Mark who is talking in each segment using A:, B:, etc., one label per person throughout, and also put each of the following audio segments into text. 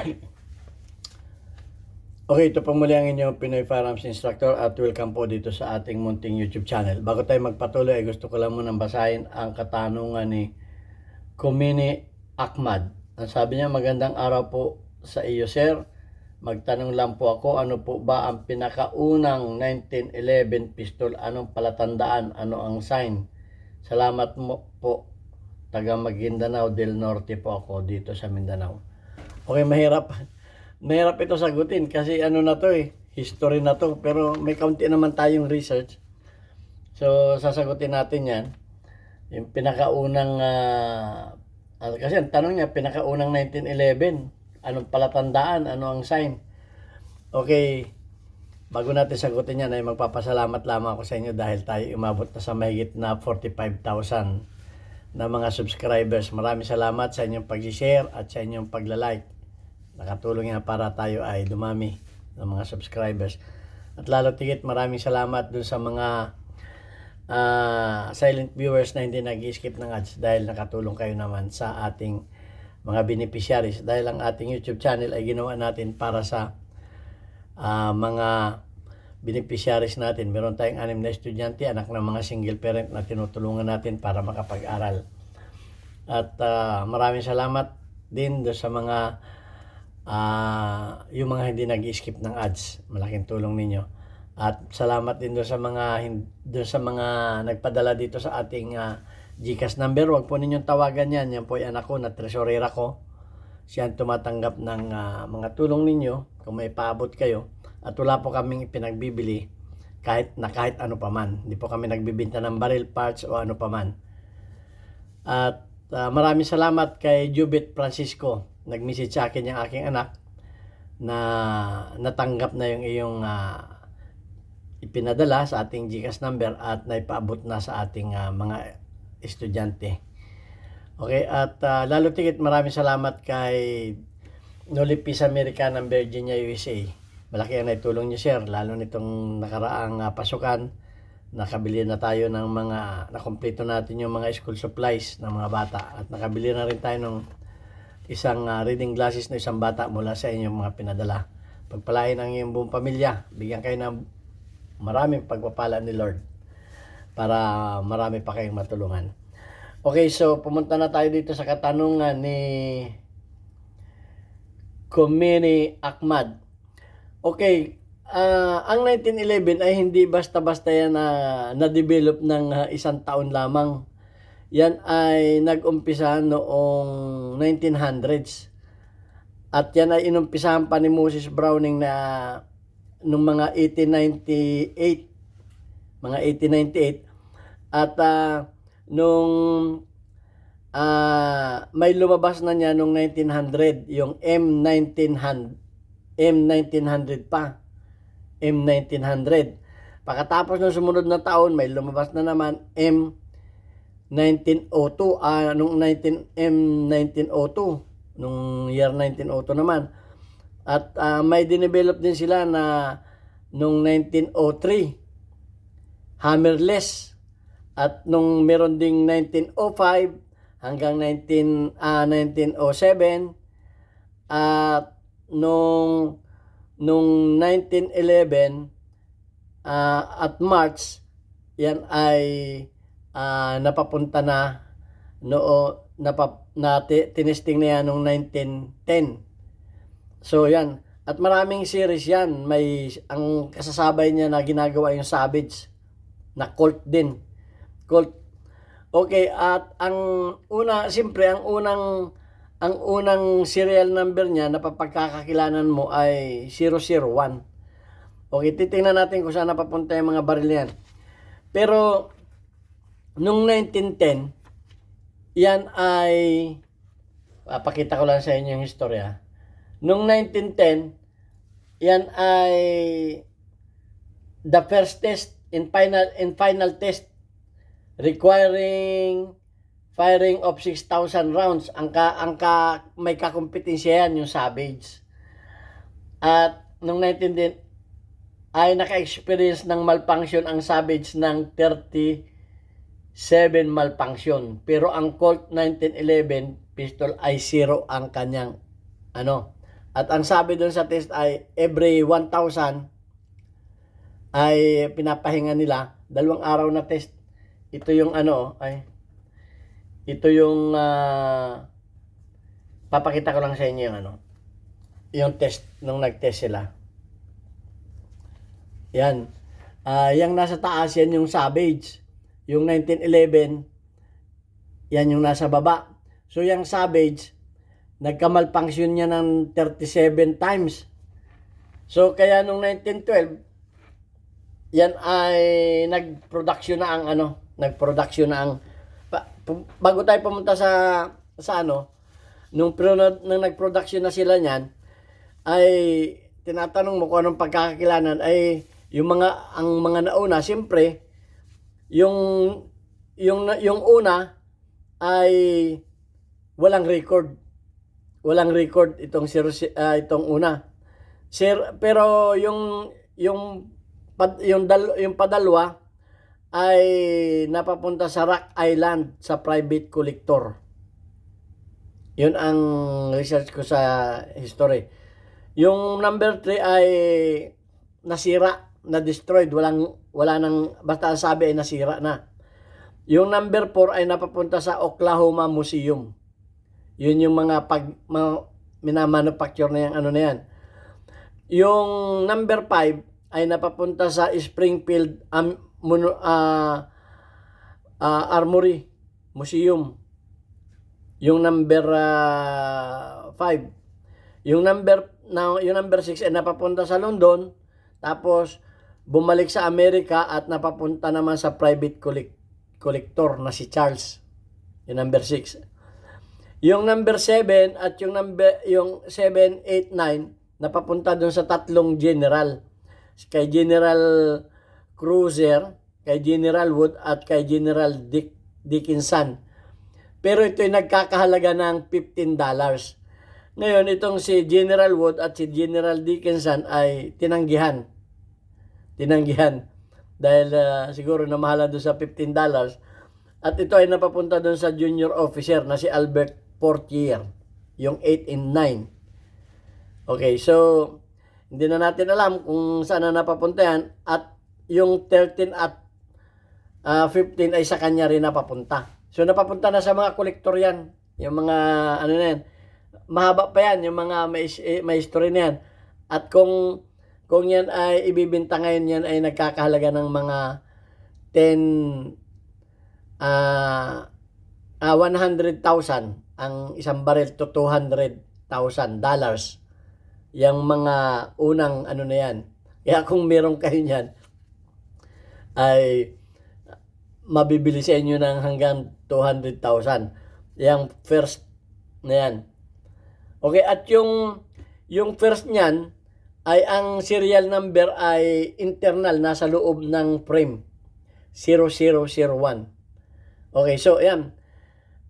A: Okay, ito po muli ang inyong Pinoy Firearms Instructor at welcome po dito sa ating munting YouTube channel. Bago tayo magpatuloy, gusto ko lang munang basahin ang katanungan ni Kumini Ahmad. Ang sabi niya, magandang araw po sa iyo, sir. Magtanong lang po ako, ano po ba ang pinakaunang 1911 pistol? Anong palatandaan? Ano ang sign? Salamat mo po. Taga Maguindanao del Norte po ako dito sa Mindanao. Okay, mahirap. Mahirap ito sagutin kasi ano na to history na to. Pero may kaunti naman tayong research. So, sasagutin natin yan. Yung pinakaunang, kasi ang tanong niya, pinakaunang 1911. Anong palatandaan? Ano ang sign? Okay, bago natin sagutin yan ay magpapasalamat lamang ako sa inyo dahil tayo umabot na sa mahigit na 45,000 na mga subscribers. Maraming salamat sa inyong pag-share at sa inyong pagla-like. Nakatulong yan para tayo ay dumami ng mga subscribers. At lalo tigit, maraming salamat dun sa mga silent viewers na hindi nag-skip ng ads dahil nakatulong kayo naman sa ating mga beneficiaries. Dahil ang ating YouTube channel ay ginawa natin para sa mga beneficiaries natin. Meron tayong 6 na estudyante, anak ng mga single parent na tinutulungan natin para makapag-aral. At maraming salamat din do sa mga yung mga hindi nag-skip ng ads. Malaking tulong ninyo. At salamat din do sa mga nagpadala dito sa ating GCash number. Huwag po ninyong tawagan yan. Yan po ay anak ko na tresorera ko. Siya ang tumatanggap ng mga tulong ninyo kung may paabot kayo. At wala po kaming pinagbibili kahit ano pa man. Hindi po kami nagbibenta ng barrel parts o ano pa man. At maraming salamat kay Jubit Francisco. Nag-message sa akin yung aking anak na natanggap na yung iyong ipinadala sa ating GCash number at naipaabot na sa ating mga estudyante. Okay, at lalo tigit maraming salamat kay Noli Peace America ng Virginia, USA. Malaki ang naitulong niyo, sir, lalo nitong nakaraang pasukan. Nakabili na tayo ng nakompleto natin yung mga school supplies ng mga bata at nakabili na rin tayo ng isang reading glasses na isang bata mula sa inyong mga pinadala. Pagpalain ang iyong buong pamilya, bigyan kayo ng maraming pagpapala ni Lord para marami pa kayong matulungan. Okay, so pumunta na tayo dito sa katanungan ni Kumini Ahmad. Okay, ang 1911 ay hindi basta-basta yan na-develop ng isang taon lamang. Yan ay nag-umpisa noong 1900s. At yan ay inumpisahan pa ni Moses Browning na noong mga 1898. Mga 1898. At nung may lumabas na niya noong 1900, yung M1900 pa. M1900. Pagkatapos ng sumunod na taon, may lumabas na naman M1902. Nung M1902. Nung year 1902 naman. At may dinevelop din sila na nung 1903. Hammerless. At nung meron ding 1905 hanggang 1907. At nung 1911 at March, yan ay napapunta na tinesting na yan noong 1910. So yan, at maraming series yan. Ang kasasabay niya na ginagawa yung Savage na Colt din. Colt. Okay, at ang unang serial number niya na papagkakakilanan mo ay 001. Okay, titingnan natin kung saan napapunta yung mga baril yan. Pero nung 1910, yan ay papakita ko lang sa inyo yung historya. Nung 1910, yan ay the first test in final test requiring firing of 6,000 rounds. May kakumpetensya yan, yung Savage. At nung 1910 ay naka-experience ng malfunction ang Savage ng 37 malfunction. Pero ang Colt 1911 pistol ay 0 ang kanyang At ang sabi doon sa test ay every 1,000 ay pinapahinga nila. 2 araw na test. Ito yung ito yung papakita ko lang sa inyo yung yung test nung nag-test sila. Yan. Yung nasa taas yan yung Savage. Yung 1911 yan yung nasa baba. So yung Savage nagkamalfunction niya ng 37 times. So kaya nung 1912 yan ay nag-production na ang bago tayo pumunta sa nung nag-production na sila niyan ay tinatanong mo kung anong pagkakakilanan ay ang mga nauna siyempre yung una ay walang record itong una pero yung padalwa ay napapunta sa Rock Island sa private collector. Yun ang research ko sa history. Yung number 3 ay nasira, na-destroyed, wala nang, basta sabi ay nasira na. Yung number 4 ay napapunta sa Oklahoma Museum. Yun yung mga minamanufacture na yung na yan. Yung number 5 ay napapunta sa Springfield Armory Museum. Yung number 5. Yung number 6 ay napapunta sa London, tapos bumalik sa Amerika at napapunta naman sa private collector na si Charles. Yung number 6. Yung number 7 at yung 7, 8, 9 napapunta doon sa tatlong general. Kay General Cruiser, kay General Wood at kay General Dickinson. Pero ito ay nagkakahalaga ng $15. Ngayon, itong si General Wood at si General Dickinson ay tinanggihan. Dahil siguro namahalan doon sa $15. At ito ay napapunta doon sa junior officer na si Albert Portier. Yung 8 and 9. Okay, so hindi na natin alam kung saan na napapunta yan. At yung 13 at 15 ay sa kanya rin napapunta. So napapunta na sa mga kolektor yan. Yung mga na yan. Mahaba pa yan, yung mga may history na yan. At kung yan ay ibibenta ngayon, yan ay nagkakahalaga ng mga 100,000 ang isang barrel to $200,000. Yung mga unang na yan. Kaya kung meron kayo yan, ay mabibili sa inyo ng hanggang 200,000. Yung first na yan. Okay, at yung first niyan ay ang serial number ay internal nasa loob ng frame 0001. Okay, so yan.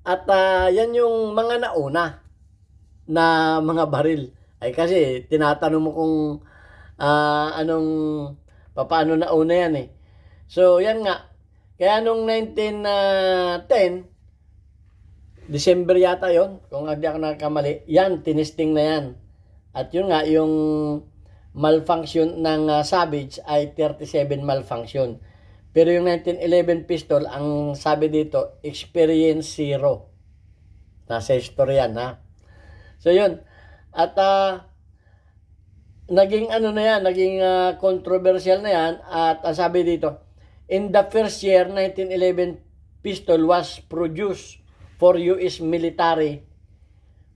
A: At yan yung mga nauna na mga baril. Ay kasi tinatanong mo kung paano nauna yan eh. So yan nga. Kaya nung 1910 December yata yon, kung hindi ako nagkamali, yan, tinesting na yan. At yun nga, yung malfunction ng Savage ay 37 malfunction. Pero yung 1911 pistol, ang sabi dito, experience 0. Nasa history yan, ha? So yun. At naging naging controversial na yan. At sabi dito, in the first year, 1911 pistol was produced for US military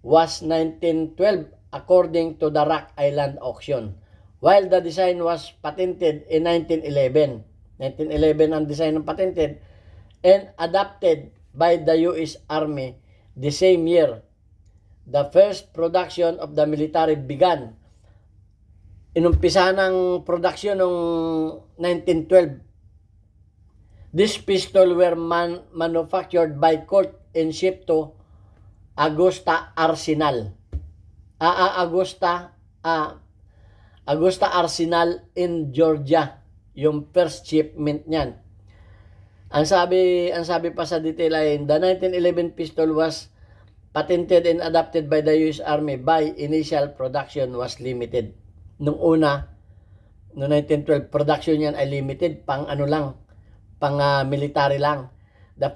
A: was 1912 according to the Rock Island auction, while the design was patented in 1911. 1911 ang design ng patented and adopted by the US Army the same year. The first production of the military began. Inumpisa ng production noong 1912. These pistols were manufactured by Colt and shipped to Augusta Arsenal. Augusta Arsenal in Georgia. Yung first shipment niyan. Ang sabi pa sa detail ay the 1911 pistol was patented and adopted by the US Army by initial production was limited. Nung una, noong 1912, production yan ay limited, pang ano lang, pang military lang. The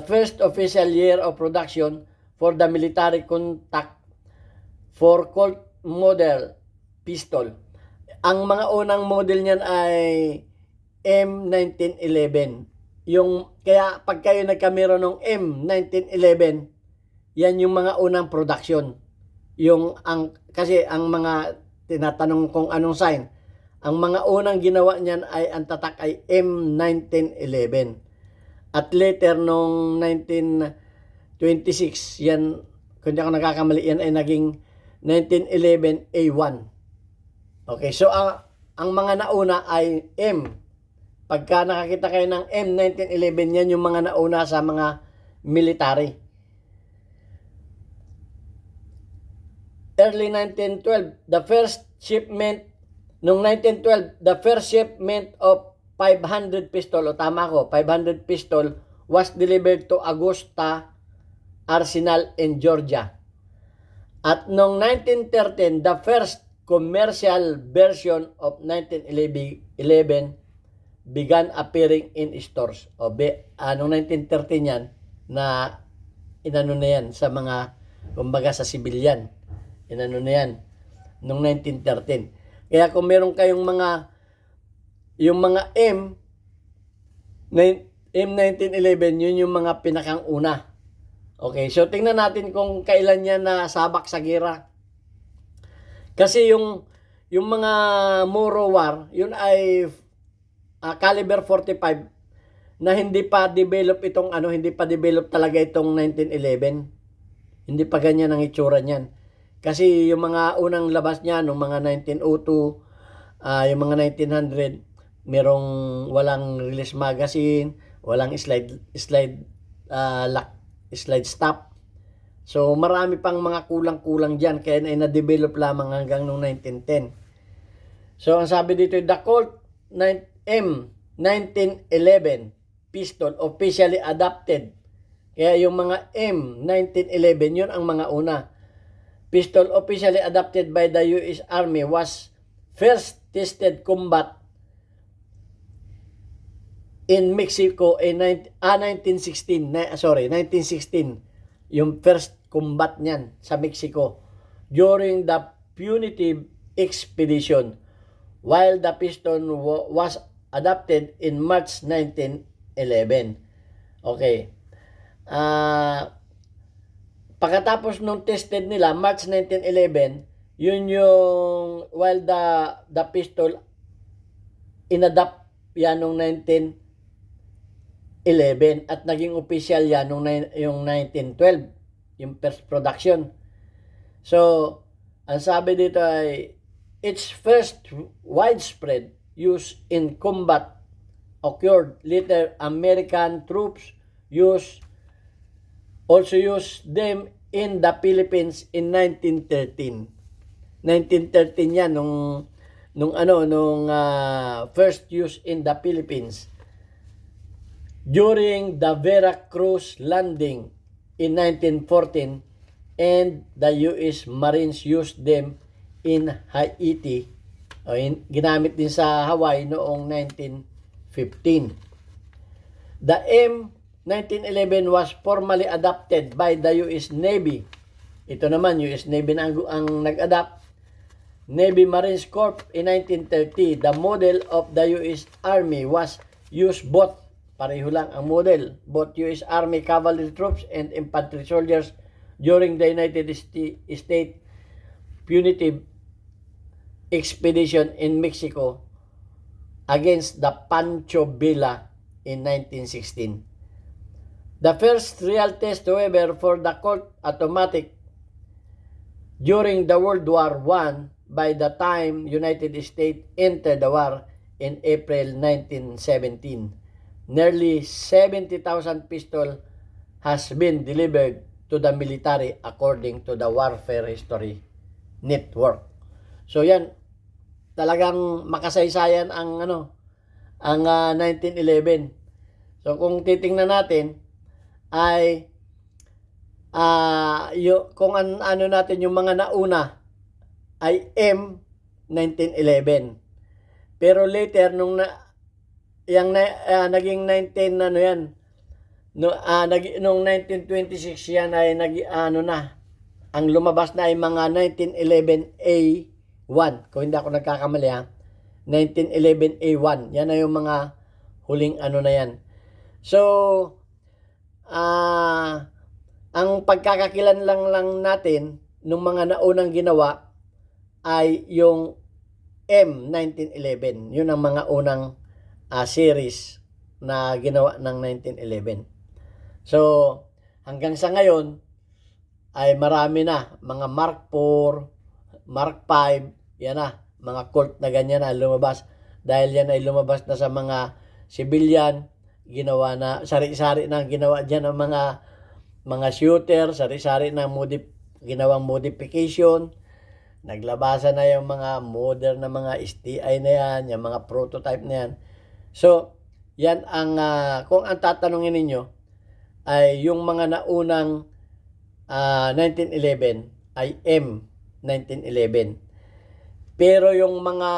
A: first official year of production for the military contact for Colt model pistol. Ang mga unang model niyan ay M1911. Kaya pag kayo nagkamero ng M1911, yan yung mga unang production. Kasi ang mga tinatanong kung anong sign, ang mga unang ginawa niyan ay ang tatak ay M1911. At later nung 1926, yan, kung di ako nakakamali, yan ay naging 1911 A1. Okay, so ang mga nauna ay M. Pagka nakakita kayo ng M1911, yan yung mga nauna sa mga military. Early 1912, the first shipment of 500 pistol, o tama ko, 500 pistol was delivered to Augusta Arsenal in Georgia. At noong 1913, the first commercial version of 1911 began appearing in stores. Noong 1913 yan, na inano na yan sa mga, kumbaga sa civilian. Inano na yan, noong 1913. Kaya kung meron kayong yung mga M1911, yun yung mga pinakang una. Okay, so tingnan natin kung kailan yan nasabak sa gera. Kasi yung mga Moro War, yun ay caliber 45 na hindi pa develop talaga itong 1911. Hindi pa ganyan ang itsura niyan. Kasi yung mga unang labas niya nung mga 1902, yung mga 1900, merong walang release magazine, walang slide stop. So marami pang mga kulang-kulang diyan, kaya na-develop lamang hanggang noong 1910. So ang sabi dito, the Colt M1911 pistol officially adopted. Kaya yung mga M1911, yun ang mga una. Pistol officially adopted by the US Army was first tested combat in Mexico in 1916. Yung first combat niyan sa Mexico during the punitive expedition, while the pistol was adopted in March 1911. Okay. Pagkatapos nung tested nila, March 1911, yun yung, while the pistol inadapt yan nung 1911 at naging official yan nung yung 1912, yung first production. So, ang sabi dito ay, its first widespread use in combat occurred later. American troops also used them in the Philippines in 1913. 1913 yan nung first use in the Philippines. During the Veracruz landing in 1914, and the US Marines used them in Haiti. Ginamit din sa Hawaii noong 1915. The M1911 was formally adopted by the US Navy. Ito naman, US Navy na ang nag-adapt. Navy Marines Corps in 1930. The model of the US Army was used both, pareho lang ang model, both US Army cavalry troops and infantry soldiers during the United States punitive expedition in Mexico against the Pancho Villa in 1916. The first real test, however, for the Colt automatic during the World War I, by the time United States entered the war in April 1917, nearly 70,000 pistol has been delivered to the military according to the Warfare History Network. So yan, talagang makasaysayan ang 1911. So kung titingnan natin ay kung ano natin yung mga nauna ay M1911. Pero later nung naging 19 ano yan, no, nung 1926 yan ay ang lumabas na ay mga 1911A1. Kung hindi ako nagkakamali 1911A1. Yan na yung mga huling ano na yan. So, ang pagkakakilan lang natin nung mga naunang ginawa ay yung M1911. Yun ang mga unang series na ginawa ng 1911. So, hanggang sa ngayon ay marami na mga Mark 4, Mark 5, yan na, mga Colt na ganyan na lumabas. Dahil yan ay lumabas na sa mga civilian, ginawa na, sari-sari na ginawa dyan ang mga shooter, sari-sari na ginawang modification. Naglabasan na yung mga modern na mga STI na yan, yung mga prototype na yan. So, yan ang, kung ang tatanungin ninyo, ay yung mga naunang 1911 ay M1911. Pero yung mga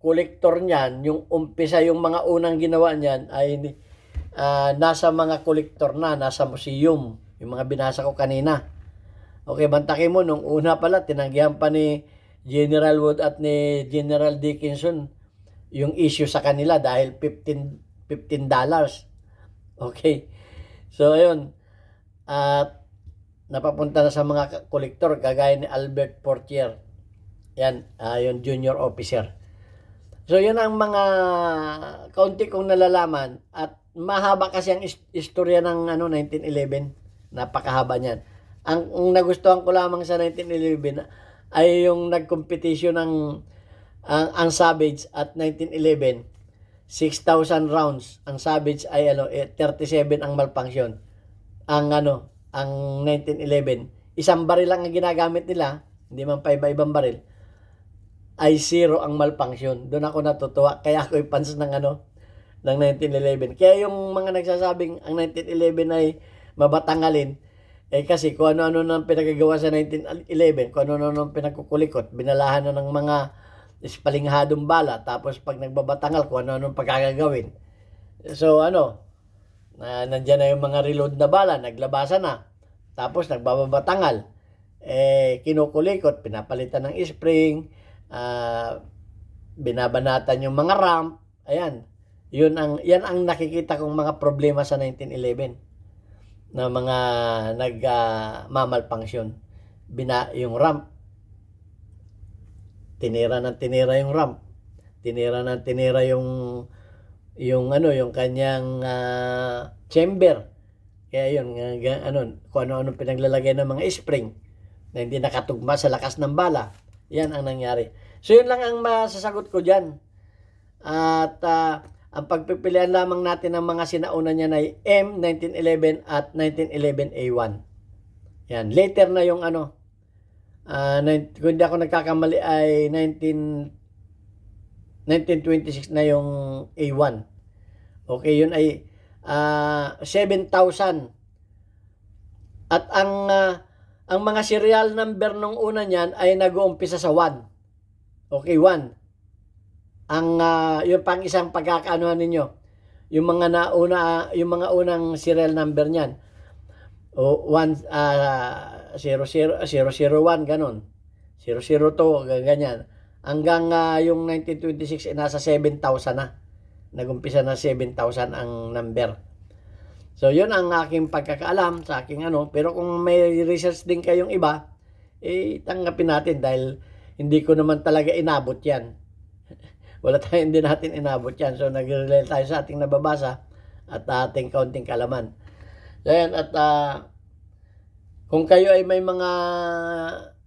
A: kolektor niyan, yung umpisa, yung mga unang ginawa niyan ay nasa mga kolektor na, nasa museum. Yung mga binasa ko kanina. Okay, bantakin mo, nung una pala, tinanggihan pa ni General Wood at ni General Dickinson yung issue sa kanila dahil $15. Okay. So, ayun. At napapunta na sa mga kolektor, kagaya ni Albert Portier. Yan, yung junior officer. So, yun ang mga kaunti kong nalalaman. At mahaba kasi ang istorya ng 1911. Napakahaba niyan. Ang nagustuhan ko lamang sa 1911 ay yung nagkompetisyon ng ang Savage at 1911. 6,000 rounds. Ang Savage ay 37 ang malfunction. Ang 1911, isang baril lang ang ginagamit nila, hindi man pa iba-ibang baril, ay 0 ang malfunction. Doon ako natutuwa. Kaya ako fans ng ng 1911. Kaya yung mga nagsasabing ang 1911 ay mabatangalin, kasi kung ano-ano nang pinagagawa sa 1911, kung ano-ano nang pinagkukulikot, binalahan na ng mga ispalinghadong bala, tapos pag nagbabatangal, kung ano-ano pagkagagawin. So nandyan na yung mga reload na bala, naglabasan na, tapos nagbabatangal, kinukulikot, pinapalitan ng spring, binabanatan yung mga ramp. Ayan, yan ang nakikita kong mga problema sa 1911 na mga nagmamalfunction. Yung ramp, tinira yung ramp, tinira yung kanyang chamber. Kaya yun, kung ano-ano pinaglalagay ng mga spring na hindi nakatugma sa lakas ng bala. Yan ang nangyari. So yun lang ang masasagot ko dyan. At ang pagpipilian lamang natin ng mga sinauna niya ay M1911 at 1911A1. Yan. Later na yung kung hindi ako nagkakamali ay 1926 na yung A1. Okay, yun ay 7,000. At ang mga serial number nung una niyan ay nag-uumpisa sa 1. Okay, 1. Yung pang isang pagkakaanuhan ninyo, yung mga mga unang serial number niyan. 1 001 ganon. 002 ganyan. Hanggang yung 1926 nasa 7,000 na. Nagumpisa na 7,000 ang number. So yun ang aking pagkakaalam sa aking pero kung may research din kayong iba, tanggapin natin dahil hindi ko naman talaga inabot 'yan. Hindi natin inabot 'yan. So nagre-rely tayo sa ating nababasa at ating kaunting kalaman. So yan, at kung kayo ay may mga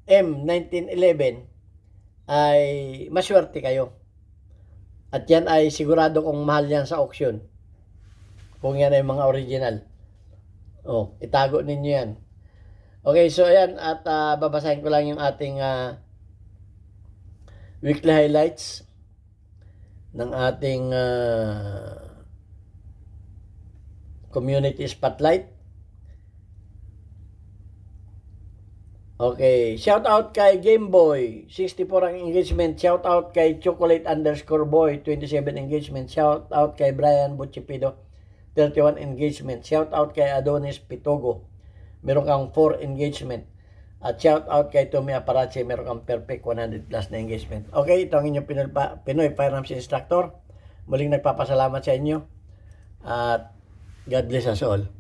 A: M1911 ay maswerte kayo. At yan ay sigurado kong mahal yan sa auction. Kung yan ay mga original. Itago ninyo yan. Okay, so ayan, at babasahin ko lang yung ating weekly highlights ng ating community spotlight. Okay, shout out kay Gameboy, 64 ang engagement. Shout out kay Chocolate_boy, 27 engagement. Shout out kay Brian Butchipido, 31 engagement. Shout out kay Adonis Pitogo, meron kang 4 engagement. At shout out kay Tommy Aparache, meron kang perfect 100 plus na engagement. Okay, ito ang inyong Pinoy Firearms Instructor. Muling nagpapasalamat sa inyo. At God bless us all.